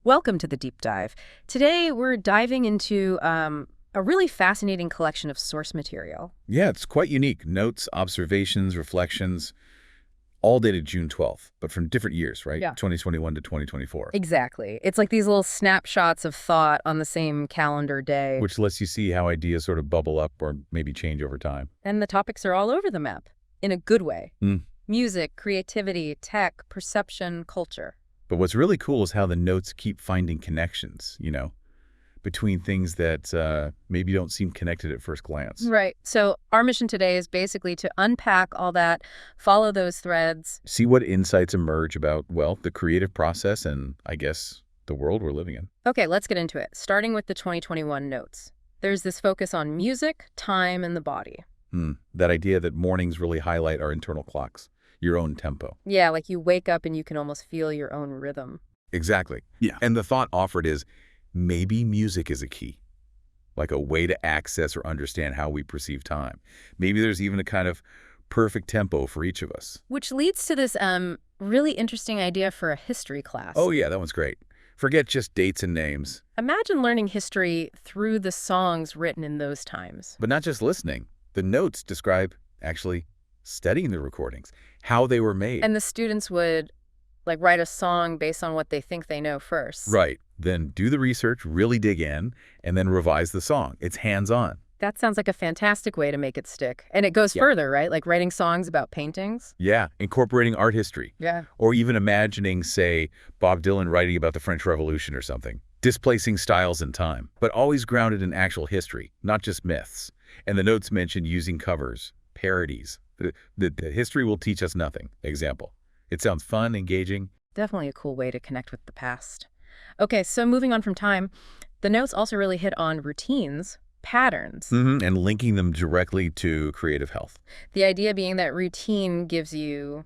Welcome to the Deep Dive. Today, we're diving into a really fascinating collection of source material. Yeah, it's quite unique. Notes, observations, reflections, all dated June 12th, but from different years, right? Yeah. 2021 to 2024. Exactly. It's like these little snapshots of thought on the same calendar day. Which lets you see how ideas sort of bubble up or maybe change over time. And the topics are all over the map, in a good way. Mm. Music, creativity, tech, perception, culture. But what's really cool is how the notes keep finding connections, between things that maybe don't seem connected at first glance. Right. So our mission today is basically to unpack all that, follow those threads. See what insights emerge about, well, the creative process and, I guess, the world we're living in. Okay, let's get into it, starting with the 2021 notes. There's this focus on music, time, and the body. That idea that mornings really highlight our internal clocks, your own tempo. Yeah, like you wake up and you can almost feel your own rhythm. Exactly. Yeah. And the thought offered is maybe music is a key, like a way to access or understand how we perceive time. Maybe there's even a kind of perfect tempo for each of us. Which leads to this really interesting idea for a history class. Oh, yeah, that one's great. Forget just dates and names. Imagine learning history through the songs written in those times. But not just listening. The notes describe actually studying the recordings, how they were made. And the students would write a song based on what they think they know first. Right. Then do the research, really dig in, and then revise the song. It's hands-on. That sounds like a fantastic way to make it stick. And it goes further, right? Like writing songs about paintings. Yeah, incorporating art history. Yeah. Or even imagining, say, Bob Dylan writing about the French Revolution or something. Displacing styles in time, but always grounded in actual history, not just myths. And the notes mention using covers, parodies. The history will teach us nothing. Example. It sounds fun, engaging. Definitely a cool way to connect with the past. Okay, so moving on from time, the notes also really hit on routines, patterns. And linking them directly to creative health. The idea being that routine gives you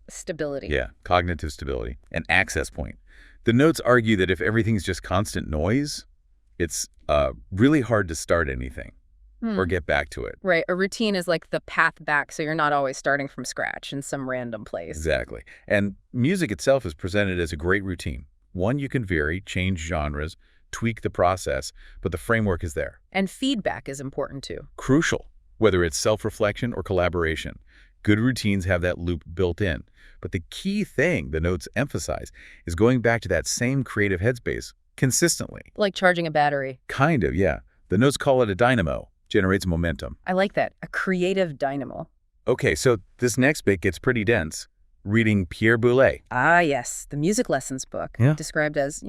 stability. Yeah, cognitive stability. An access point. The notes argue that if everything's just constant noise, it's really hard to start anything or get back to it. Right. A routine is like the path back, so you're not always starting from scratch in some random place. Exactly. And music itself is presented as a great routine. One you can vary, change genres, tweak the process, but the framework is there. And feedback is important too. Crucial, whether it's self-reflection or collaboration. Good routines have that loop built in. But the key thing the notes emphasize is going back to that same creative headspace consistently. Like charging a battery. Kind of, yeah. The notes call it a dynamo, generates momentum. I like that. A creative dynamo. Okay, so this next bit gets pretty dense. Reading Pierre Boulez. Ah, yes. The music lessons book. Yeah. Described as,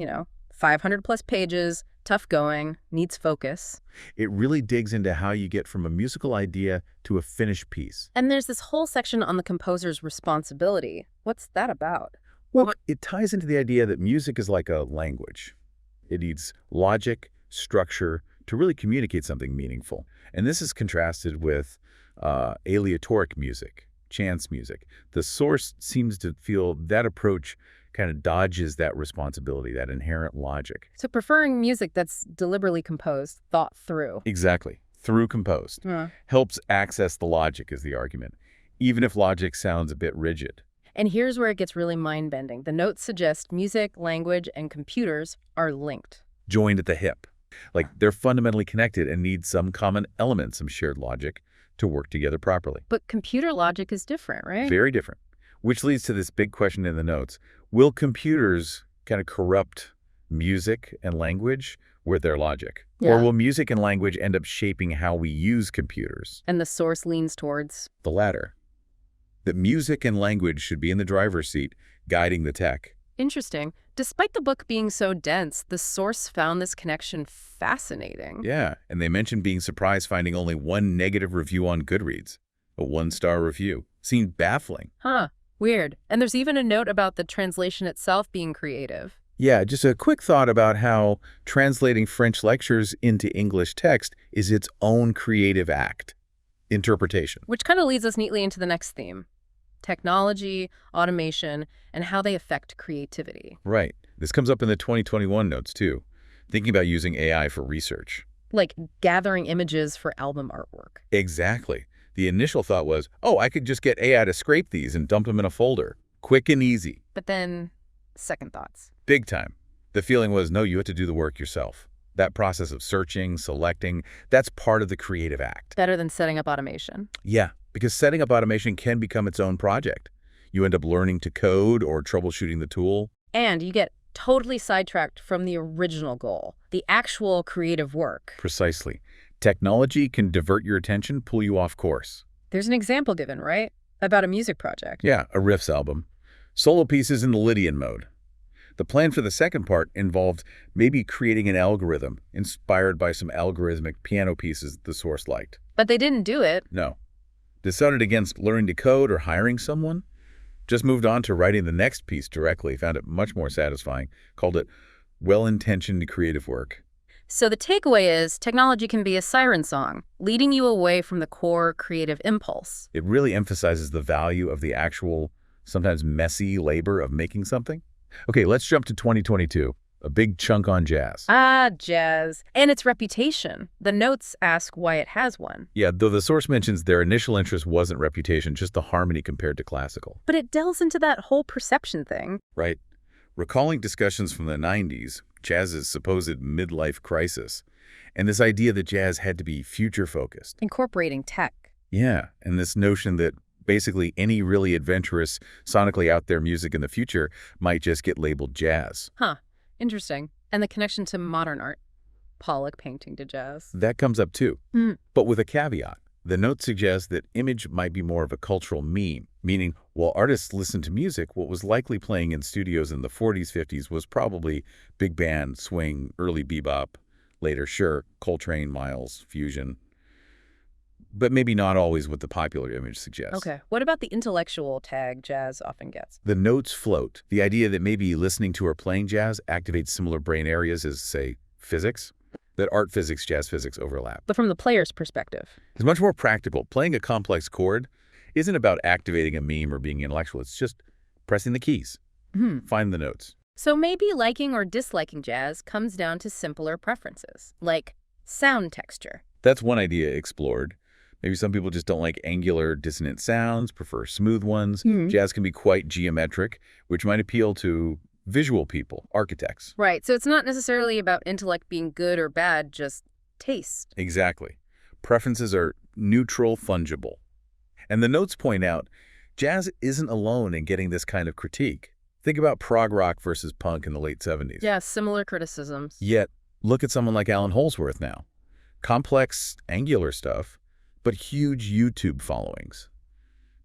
500 plus pages, tough going, needs focus. It really digs into how you get from a musical idea to a finished piece. And there's this whole section on the composer's responsibility. What's that about? Well, it ties into the idea that music is like a language. It needs logic, structure to really communicate something meaningful. And this is contrasted with aleatoric music, chance music. The source seems to feel that approach kind of dodges that responsibility, that inherent logic. So preferring music that's deliberately composed, thought through. Exactly. Through composed. Helps access the logic is the argument, even if logic sounds a bit rigid. And here's where it gets really mind-bending. The notes suggest music, language, and computers are linked. Joined at the hip. Like they're fundamentally connected and need some common element, some shared logic to work together properly. But computer logic is different, right? Very different. Which leads to this big question in the notes. Will computers kind of corrupt music and language with their logic? Yeah. Or will music and language end up shaping how we use computers? And the source leans towards? The latter. That music and language should be in the driver's seat, guiding the tech. Interesting. Despite the book being so dense, the source found this connection fascinating. Yeah, and they mentioned being surprised finding only one negative review on Goodreads. A 1-star review. Seemed baffling. Huh. Weird. And there's even a note about the translation itself being creative. Yeah, just a quick thought about how translating French lectures into English text is its own creative act. Interpretation. Which kind of leads us neatly into the next theme. Technology, automation, and how they affect creativity. Right. This comes up in the 2021 notes, too. Thinking about using AI for research. Like gathering images for album artwork. Exactly. The initial thought was, oh, I could just get AI to scrape these and dump them in a folder. Quick and easy. But then, second thoughts. Big time. The feeling was, no, you have to do the work yourself. That process of searching, selecting, that's part of the creative act. Better than setting up automation. Yeah, because setting up automation can become its own project. You end up learning to code or troubleshooting the tool. And you get totally sidetracked from the original goal, the actual creative work. Precisely. Technology can divert your attention, pull you off course. There's an example given, right? About a music project. Yeah, a riffs album. Solo pieces in the Lydian mode. The plan for the second part involved maybe creating an algorithm inspired by some algorithmic piano pieces the source liked. But they didn't do it. No. Decided against learning to code or hiring someone. Just moved on to writing the next piece directly, found it much more satisfying, called it well-intentioned creative work. So the takeaway is technology can be a siren song, leading you away from the core creative impulse. It really emphasizes the value of the actual, sometimes messy labor of making something. Okay, let's jump to 2022, a big chunk on jazz. Ah, jazz. And its reputation. The notes ask why it has one. Yeah, though the source mentions their initial interest wasn't reputation, just the harmony compared to classical. But it delves into that whole perception thing. Right. Recalling discussions from the 90s, jazz's supposed midlife crisis, and this idea that jazz had to be future-focused. Incorporating tech. Yeah, and this notion that basically any really adventurous, sonically out there music in the future might just get labeled jazz. Huh. Interesting. And the connection to modern art. Pollock painting to jazz. That comes up too, Hmm. but with a caveat. The note suggests that image might be more of a cultural meme, meaning while artists listened to music, what was likely playing in studios in the 40s, 50s was probably big band, swing, early bebop, later, sure, Coltrane, Miles, fusion, but maybe not always what the popular image suggests. Okay. What about the intellectual tag jazz often gets? The notes float. The idea that maybe listening to or playing jazz activates similar brain areas as, say, physics, that art physics, jazz physics overlap. But from the player's perspective. It's much more practical. Playing a complex chord isn't about activating a meme or being intellectual. It's just pressing the keys. Find the notes. So maybe liking or disliking jazz comes down to simpler preferences, like sound texture. That's one idea explored. Maybe some people just don't like angular, dissonant sounds, prefer smooth ones. Jazz can be quite geometric, which might appeal to visual people, architects. Right. So it's not necessarily about intellect being good or bad, just taste. Exactly. Preferences are neutral, fungible. And the notes point out, jazz isn't alone in getting this kind of critique. Think about prog rock versus punk in the late 70s. Yeah, similar criticisms. Yet, look at someone like Alan Holdsworth now. Complex, angular stuff, but huge YouTube followings.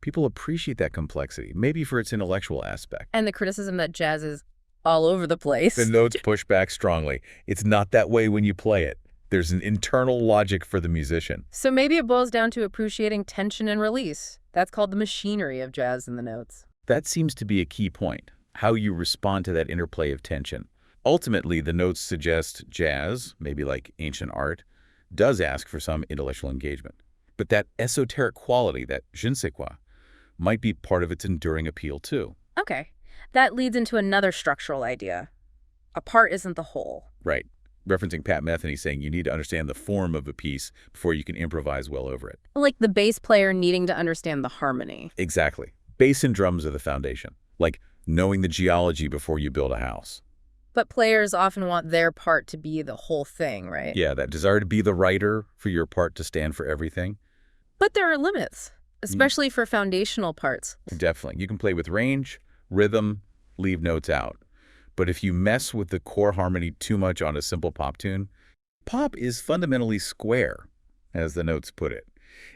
People appreciate that complexity, maybe for its intellectual aspect. And the criticism that jazz is all over the place. The notes push back strongly. It's not that way when you play it. There's an internal logic for the musician. So maybe it boils down to appreciating tension and release. That's called the machinery of jazz in the notes. That seems to be a key point, how you respond to that interplay of tension. Ultimately, the notes suggest jazz, maybe like ancient art, does ask for some intellectual engagement. But that esoteric quality, that je ne sais quoi, might be part of its enduring appeal too. Okay. That leads into another structural idea. A part isn't the whole. Right. Referencing Pat Metheny saying you need to understand the form of a piece before you can improvise well over it. Like the bass player needing to understand the harmony. Exactly. Bass and drums are the foundation. Like knowing the geology before you build a house. But players often want their part to be the whole thing, right? Yeah, that desire to be the writer, for your part to stand for everything. But there are limits, especially for foundational parts. Definitely. You can play with range, rhythm, leave notes out. But if you mess with the core harmony too much on a simple pop tune, pop is fundamentally square, as the notes put it.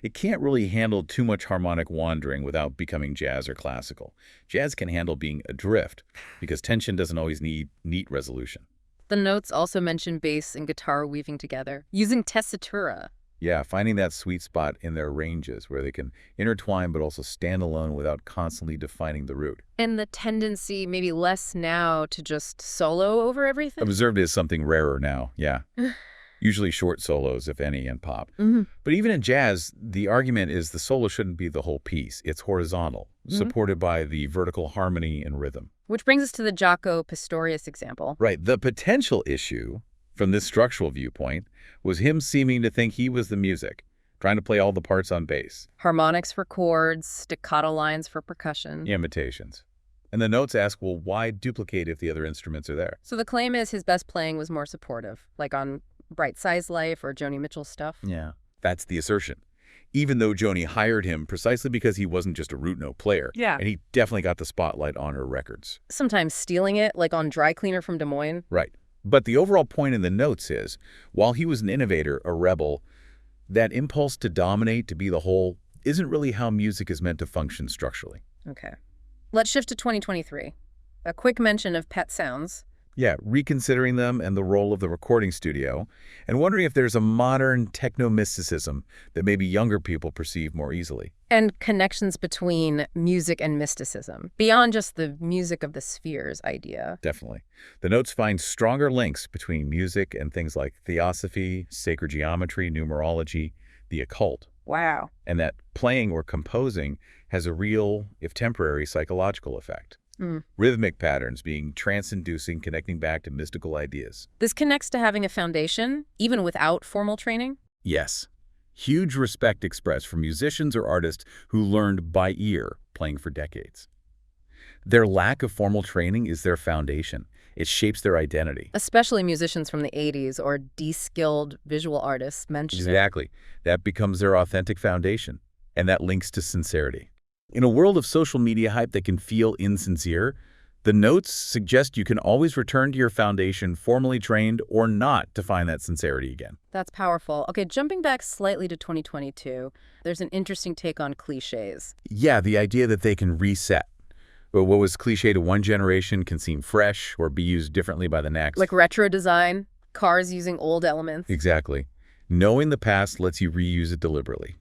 It can't really handle too much harmonic wandering without becoming jazz or classical. Jazz can handle being adrift, because tension doesn't always need neat resolution. The notes also mention bass and guitar weaving together, using tessitura. Yeah, finding that sweet spot in their ranges where they can intertwine but also stand alone without constantly defining the root. And the tendency, maybe less now, to just solo over everything? Observed as something rarer now, yeah. Usually short solos, if any, in pop. But even in jazz, the argument is the solo shouldn't be the whole piece. It's horizontal, supported by the vertical harmony and rhythm. Which brings us to the Jaco Pastorius example. Right. The potential issue, from this structural viewpoint, was him seeming to think he was the music, trying to play all the parts on bass. Harmonics for chords, staccato lines for percussion. Imitations. And the notes ask, well, why duplicate if the other instruments are there? So the claim is his best playing was more supportive, like on Bright Size Life or Joni Mitchell's stuff. Yeah. That's the assertion. Even though Joni hired him precisely because he wasn't just a root note player. Yeah. And he definitely got the spotlight on her records. Sometimes stealing it, like on Dry Cleaner from Des Moines. Right. But the overall point in the notes is, while he was an innovator, a rebel, that impulse to dominate, to be the whole, isn't really how music is meant to function structurally. Okay. Let's shift to 2023. A quick mention of Pet Sounds. Yeah, reconsidering them and the role of the recording studio, and wondering if there's a modern techno-mysticism that maybe younger people perceive more easily. And connections between music and mysticism, beyond just the music of the spheres idea. Definitely. The notes find stronger links between music and things like theosophy, sacred geometry, numerology, the occult. Wow. And that playing or composing has a real, if temporary, psychological effect. Rhythmic patterns being trance-inducing, connecting back to mystical ideas. This connects to having a foundation, even without formal training? Yes. Huge respect expressed for musicians or artists who learned by ear, playing for decades. Their lack of formal training is their foundation. It shapes their identity. Especially musicians from the 80s or de-skilled visual artists mentioned. Exactly. That becomes their authentic foundation, and that links to sincerity. In a world of social media hype that can feel insincere, the notes suggest you can always return to your foundation, formally trained or not, to find that sincerity again. That's powerful. Okay, jumping back slightly to 2022, there's an interesting take on cliches. Yeah, the idea that they can reset. But what was cliche to one generation can seem fresh or be used differently by the next. Like retro design, cars using old elements. Exactly. Knowing the past lets you reuse it deliberately.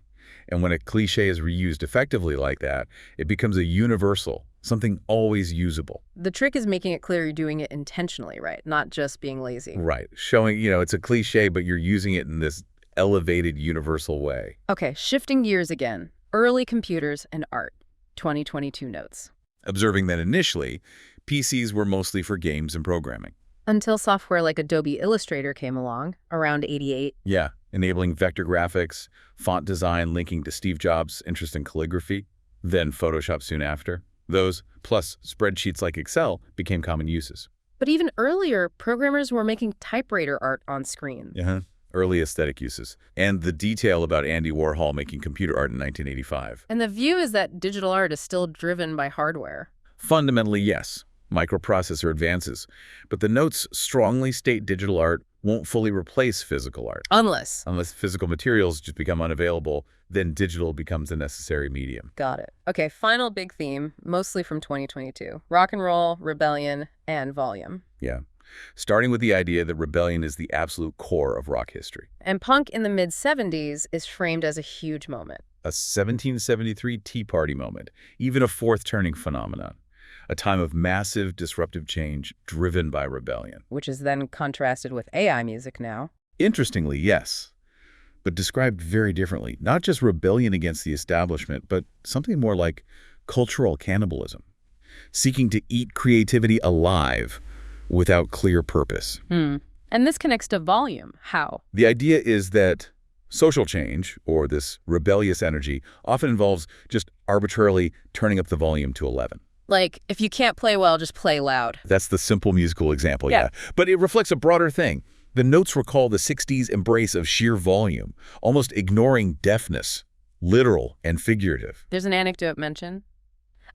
And when a cliche is reused effectively like that, it becomes a universal, something always usable. The trick is making it clear you're doing it intentionally, right? Not just being lazy. Right. Showing, it's a cliche, but you're using it in this elevated, universal way. Okay, shifting gears again. Early computers and art. 2022 notes. Observing that initially, PCs were mostly for games and programming. Until software like Adobe Illustrator came along, around '88. Yeah, enabling vector graphics, font design linking to Steve Jobs' interest in calligraphy, then Photoshop soon after. Those, plus spreadsheets like Excel, became common uses. But even earlier, programmers were making typewriter art on screen. Early aesthetic uses. And the detail about Andy Warhol making computer art in 1985. And the view is that digital art is still driven by hardware. Fundamentally, yes. Microprocessor advances. But the notes strongly state digital art won't fully replace physical art. Unless Physical materials just become unavailable, then digital becomes a necessary medium. Got it. Okay, final big theme, mostly from 2022. Rock and roll, rebellion, and volume. Yeah. Starting with the idea that rebellion is the absolute core of rock history. And punk in the mid-'70s is framed as a huge moment. A 1773 Tea Party moment, even a fourth turning phenomenon. A time of massive disruptive change driven by rebellion. Which is then contrasted with AI music now. Interestingly, yes, but described very differently. Not just rebellion against the establishment, but something more like cultural cannibalism, seeking to eat creativity alive without clear purpose. And this connects to volume. How? The idea is that social change, or this rebellious energy, often involves just arbitrarily turning up the volume to 11. Like, if you can't play well, just play loud. That's the simple musical example, yeah. But it reflects a broader thing. The notes recall the 60s embrace of sheer volume, almost ignoring deafness, literal and figurative. There's an anecdote mentioned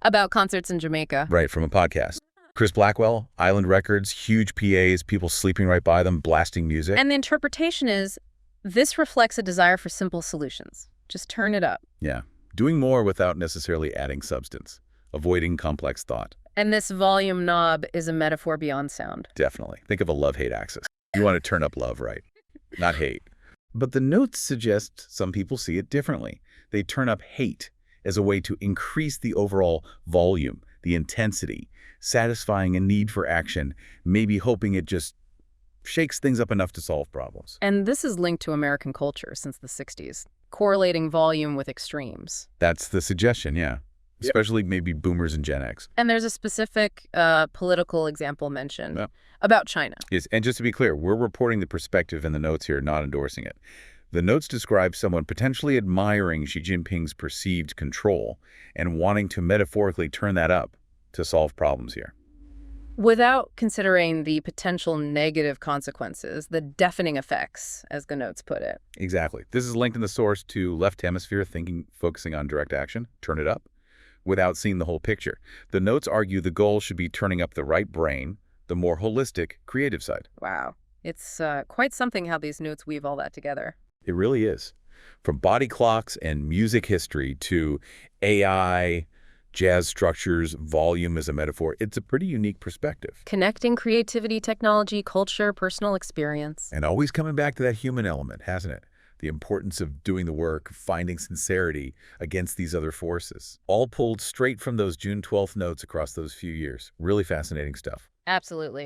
about concerts in Jamaica. Right, from a podcast. Chris Blackwell, Island Records, huge PAs, people sleeping right by them, blasting music. And the interpretation is, this reflects a desire for simple solutions. Just turn it up. Yeah, doing more without necessarily adding substance. Avoiding complex thought. And this volume knob is a metaphor beyond sound. Definitely. Think of a love-hate axis. You want to turn up love, right? Not hate. But the notes suggest some people see it differently. They turn up hate as a way to increase the overall volume, the intensity, satisfying a need for action, maybe hoping it just shakes things up enough to solve problems. And this is linked to American culture since the 60s, correlating volume with extremes. That's the suggestion, yeah. Especially maybe boomers and Gen X. And there's a specific political example mentioned about China. Yes, and just to be clear, we're reporting the perspective in the notes here, not endorsing it. The notes describe someone potentially admiring Xi Jinping's perceived control and wanting to metaphorically turn that up, to solve problems here. Without considering the potential negative consequences, the deafening effects, as the notes put it. Exactly. This is linked in the source to left hemisphere thinking, focusing on direct action, turn it up, without seeing the whole picture. The notes argue the goal should be turning up the right brain, the more holistic, creative side. Wow. It's quite something how these notes weave all that together. It really is. From body clocks and music history to AI, jazz structures, volume as a metaphor, it's a pretty unique perspective. Connecting creativity, technology, culture, personal experience. And always coming back to that human element, hasn't it? The importance of doing the work, finding sincerity against these other forces. All pulled straight from those June 12th notes across those few years. Really fascinating stuff. Absolutely.